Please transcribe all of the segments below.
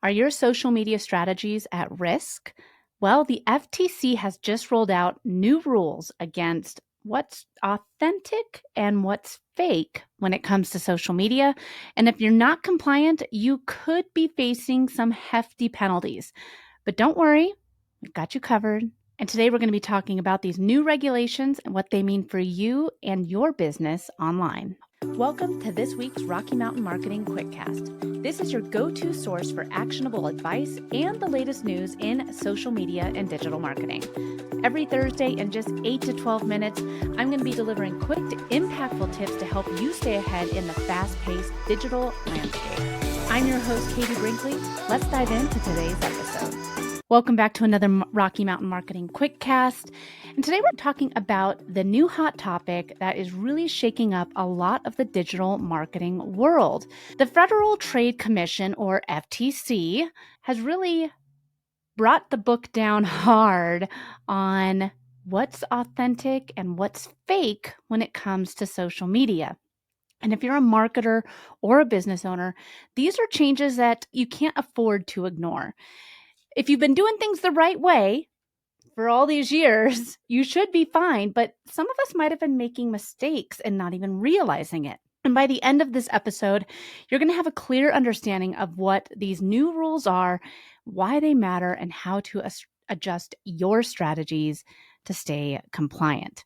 Are your social media strategies at risk? Well, the FTC has just rolled out new rules against what's authentic and what's fake when it comes to social media. And if you're not compliant, you could be facing some hefty penalties. But don't worry, we've got you covered. And today we're going to be talking about these new regulations and what they mean for you and your business online. Welcome to this week's Rocky Mountain Marketing Quickcast. This is your go-to source for actionable advice and the latest news in social media and digital marketing. Every Thursday in just 8 to 12 minutes, I'm going to be delivering quick, impactful tips to help you stay ahead in the fast-paced digital landscape. I'm your host, Katie Brinkley. Let's dive into today's episode. Welcome back to another Rocky Mountain Marketing Quickcast. And today we're talking about the new hot topic that is really shaking up a lot of the digital marketing world. The Federal Trade Commission, or FTC, has really brought the book down hard on what's authentic and what's fake when it comes to social media. And if you're a marketer or a business owner, these are changes that you can't afford to ignore. If you've been doing things the right way for all these years, you should be fine. But some of us might have been making mistakes and not even realizing it. And by the end of this episode, you're going to have a clear understanding of what these new rules are, why they matter, and how to adjust your strategies to stay compliant.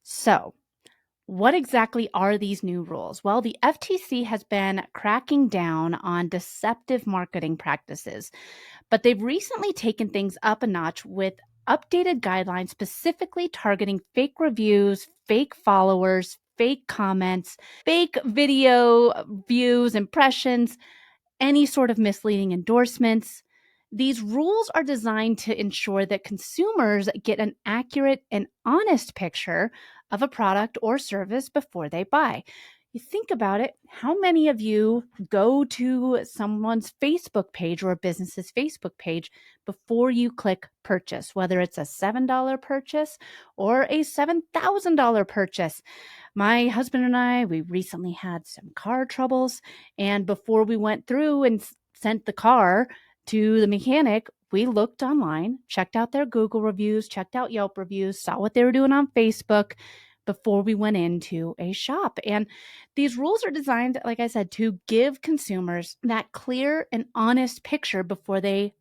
So, what exactly are these new rules? Well, the FTC has been cracking down on deceptive marketing practices, but they've recently taken things up a notch with updated guidelines specifically targeting fake reviews, fake followers, fake comments, fake video views, impressions, any sort of misleading endorsements. These rules are designed to ensure that consumers get an accurate and honest picture of a product or service before they buy. You think about it, how many of you go to someone's Facebook page or a business's Facebook page before you click purchase, whether it's a $7 purchase or a $7,000 purchase? My husband and I, we recently had some car troubles, and before we went through and sent the car to the mechanic, we looked online, checked out their Google reviews, checked out Yelp reviews, saw what they were doing on Facebook before we went into a shop. And these rules are designed, like I said, to give consumers that clear and honest picture before they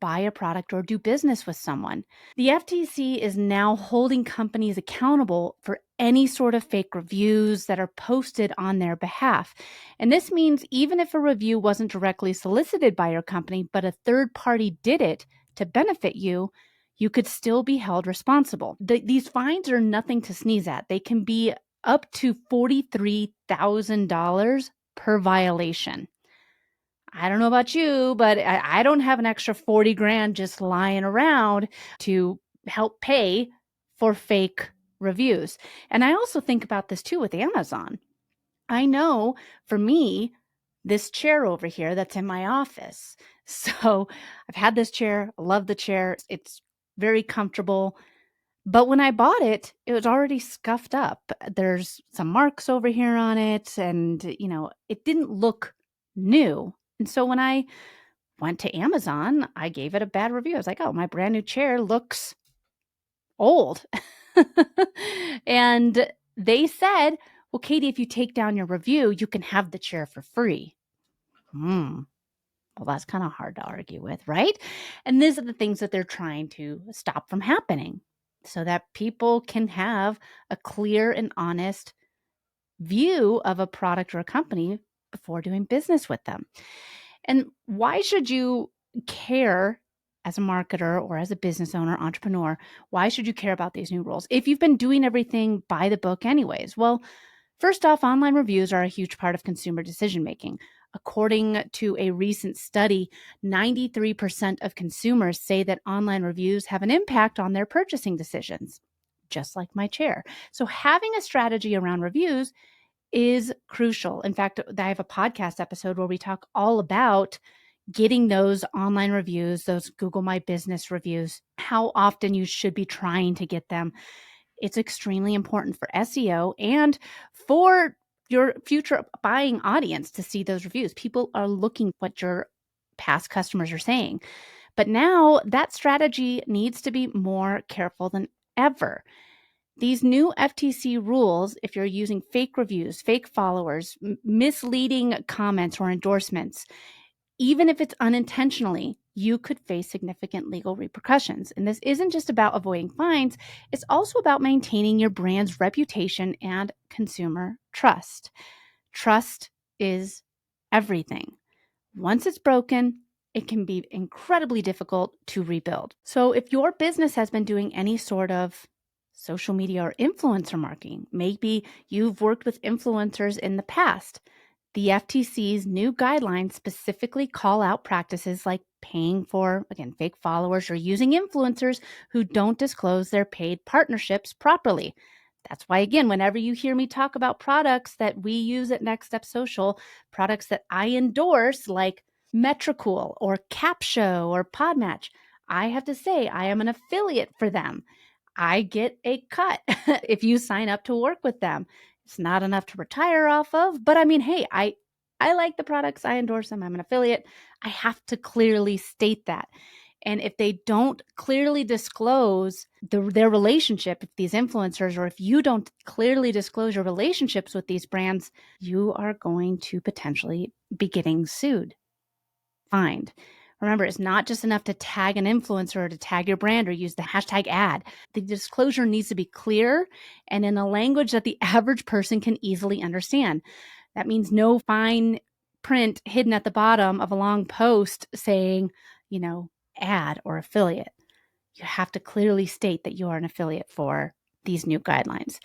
buy a product or do business with someone. The FTC is now holding companies accountable for any sort of fake reviews that are posted on their behalf. And this means even if a review wasn't directly solicited by your company, but a third party did it to benefit you, you could still be held responsible. These fines are nothing to sneeze at. They can be up to $43,000 per violation. I don't know about you, but I don't have an extra 40 grand just lying around to help pay for fake reviews. And I also think about this too with Amazon. I know for me, this chair over here that's in my office. So I've had this chair, I love the chair. It's very comfortable. But when I bought it, it was already scuffed up. There's some marks over here on it, and it didn't look new. And so when I went to Amazon, I gave it a bad review. I was like, oh, my brand new chair looks old. And they said, well, Katie, if you take down your review, you can have the chair for free. Well, that's kind of hard to argue with, right? And these are the things that they're trying to stop from happening so that people can have a clear and honest view of a product or a company before doing business with them. And why should you care as a marketer or as a business owner, entrepreneur? Why should you care about these new rules if you've been doing everything by the book anyways? Well, first off, online reviews are a huge part of consumer decision making. According to a recent study, 93% of consumers say that online reviews have an impact on their purchasing decisions, just like my chair. So having a strategy around reviews is crucial. In fact, I have a podcast episode where we talk all about getting those online reviews, those Google My Business reviews, how often you should be trying to get them. It's extremely important for SEO and for your future buying audience to see those reviews. People are looking what your past customers are saying. But now that strategy needs to be more careful than ever. These new FTC rules, if you're using fake reviews, fake followers, misleading comments or endorsements, even if it's unintentionally, you could face significant legal repercussions. And this isn't just about avoiding fines, it's also about maintaining your brand's reputation and consumer trust. Trust is everything. Once it's broken, it can be incredibly difficult to rebuild. So if your business has been doing any sort of social media or influencer marketing, maybe you've worked with influencers in the past, the FTC's new guidelines specifically call out practices like paying for, again, fake followers or using influencers who don't disclose their paid partnerships properly. That's why, again, whenever you hear me talk about products that we use at Next Step Social, products that I endorse like Metricool or Capsho or Podmatch, I have to say I am an affiliate for them. I get a cut if you sign up to work with them. It's not enough to retire off of, but I mean, hey, I like the products, I endorse them, I'm an affiliate. I have to clearly state that. And if they don't clearly disclose their relationship, if these influencers, or if you don't clearly disclose your relationships with these brands, you are going to potentially be getting sued, fined. Remember, it's not just enough to tag an influencer or to tag your brand or use the hashtag ad. The disclosure needs to be clear and in a language that the average person can easily understand. That means no fine print hidden at the bottom of a long post saying, ad or affiliate. You have to clearly state that you are an affiliate for these new guidelines.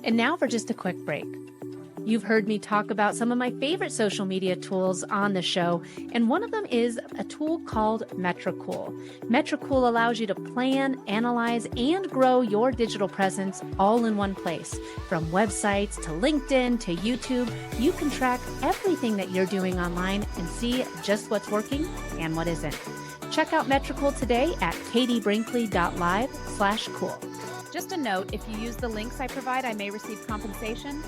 And now for just a quick break. You've heard me talk about some of my favorite social media tools on the show, and one of them is a tool called Metricool. Metricool allows you to plan, analyze, and grow your digital presence all in one place. From websites to LinkedIn to YouTube, you can track everything that you're doing online and see just what's working and what isn't. Check out Metricool today at katiebrinkley.live/cool. Just a note, if you use the links I provide, I may receive compensation.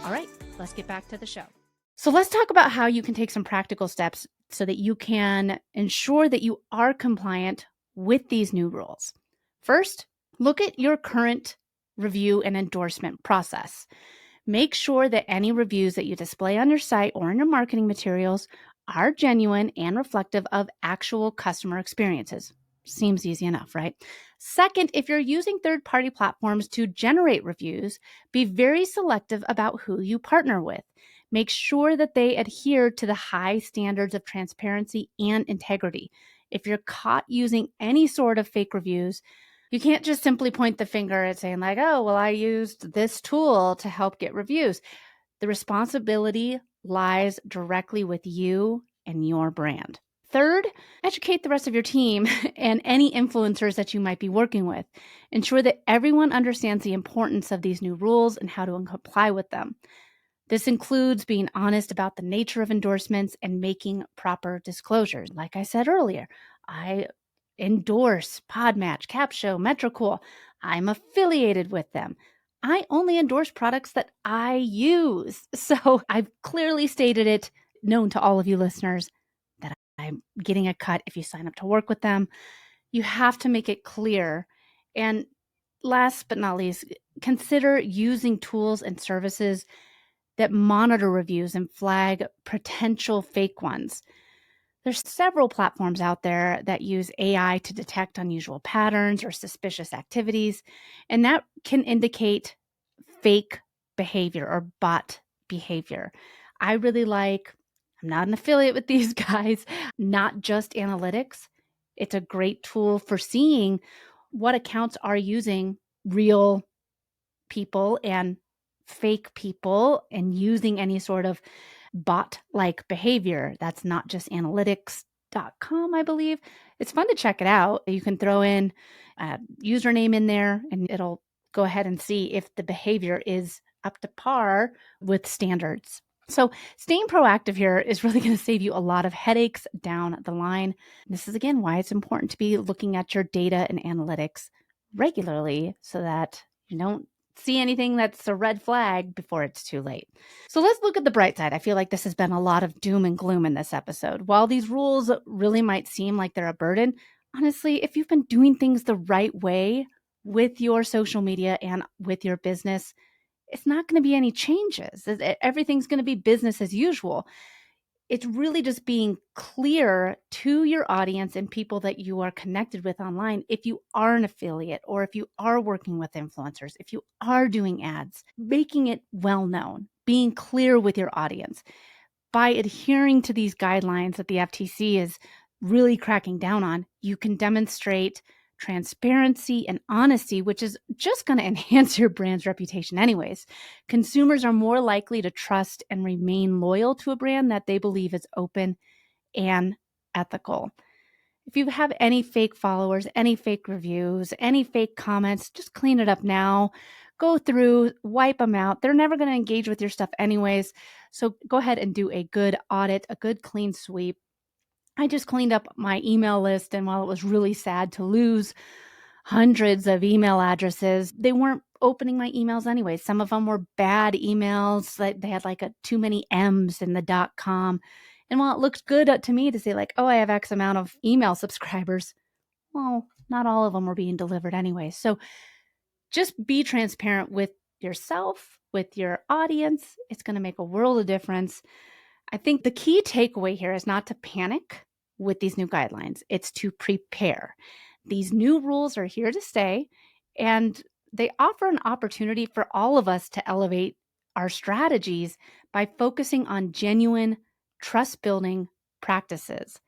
All right, let's get back to the show. So let's talk about how you can take some practical steps so that you can ensure that you are compliant with these new rules. First, look at your current review and endorsement process. Make sure that any reviews that you display on your site or in your marketing materials are genuine and reflective of actual customer experiences. Seems easy enough, right? Second, if you're using third-party platforms to generate reviews, be very selective about who you partner with. Make sure that they adhere to the high standards of transparency and integrity. If you're caught using any sort of fake reviews, you can't just simply point the finger at saying like, oh, well, I used this tool to help get reviews. The responsibility lies directly with you and your brand. Third, educate the rest of your team and any influencers that you might be working with. Ensure that everyone understands the importance of these new rules and how to comply with them. This includes being honest about the nature of endorsements and making proper disclosures. Like I said earlier, I endorse Podmatch, Capsho, Metricool. I'm affiliated with them. I only endorse products that I use. So I've clearly stated it, known to all of you listeners, that I'm getting a cut if you sign up to work with them. You have to make it clear. And last but not least, consider using tools and services that monitor reviews and flag potential fake ones. There's several platforms out there that use AI to detect unusual patterns or suspicious activities, and that can indicate fake behavior or bot behavior. I'm not an affiliate with these guys, Not Just Analytics. It's a great tool for seeing what accounts are using real people and fake people and using any sort of bot-like behavior. That's Not Just Analytics.com, I believe. It's fun to check it out. You can throw in a username in there and it'll go ahead and see if the behavior is up to par with standards. So staying proactive here is really going to save you a lot of headaches down the line. This is, again, why it's important to be looking at your data and analytics regularly so that you don't see anything that's a red flag before it's too late. So let's look at the bright side. I feel like this has been a lot of doom and gloom in this episode. While these rules really might seem like they're a burden, honestly, if you've been doing things the right way with your social media and with your business, it's not going to be any changes. Everything's going to be business as usual. It's really just being clear to your audience and people that you are connected with online. If you are an affiliate or if you are working with influencers, if you are doing ads, making it well known, being clear with your audience. By adhering to these guidelines that the FTC is really cracking down on, you can demonstrate transparency and honesty, which is just going to enhance your brand's reputation anyways. Consumers are more likely to trust and remain loyal to a brand that they believe is open and ethical. If you have any fake followers, any fake reviews, any fake comments, just clean it up now. Go through, wipe them out. They're never going to engage with your stuff anyways. So go ahead and do a good audit, a good clean sweep. I just cleaned up my email list, and while it was really sad to lose hundreds of email addresses, they weren't opening my emails anyway. Some of them were bad emails. They had like too many M's in the .com. And while it looked good to me to say like, oh, I have X amount of email subscribers, well, not all of them were being delivered anyway. So just be transparent with yourself, with your audience. It's going to make a world of difference. I think the key takeaway here is not to panic with these new guidelines. It's to prepare. These new rules are here to stay, and they offer an opportunity for all of us to elevate our strategies by focusing on genuine, trust-building practices.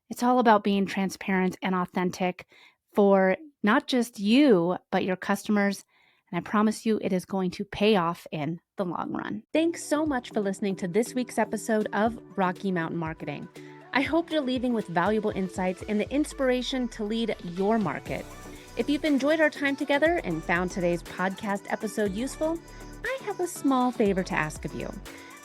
It's all about being transparent and authentic for not just you, but your customers. And I promise you, it is going to pay off in the long run. Thanks so much for listening to this week's episode of Rocky Mountain Marketing. I hope you're leaving with valuable insights and the inspiration to lead your market. If you've enjoyed our time together and found today's podcast episode useful, I have a small favor to ask of you.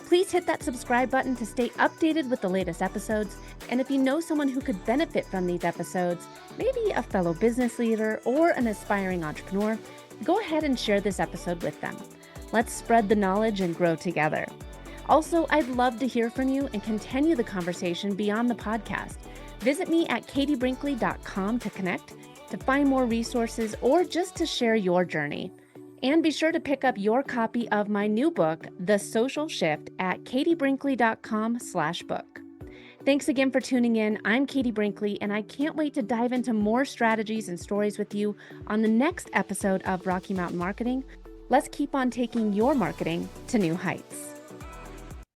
Please hit that subscribe button to stay updated with the latest episodes. And if you know someone who could benefit from these episodes, maybe a fellow business leader or an aspiring entrepreneur, go ahead and share this episode with them. Let's spread the knowledge and grow together. Also, I'd love to hear from you and continue the conversation beyond the podcast. Visit me at katiebrinkley.com to connect, to find more resources, or just to share your journey. And be sure to pick up your copy of my new book, The Social Shift, at katiebrinkley.com/book. Thanks again for tuning in. I'm Katie Brinkley, and I can't wait to dive into more strategies and stories with you on the next episode of Rocky Mountain Marketing. Let's keep on taking your marketing to new heights.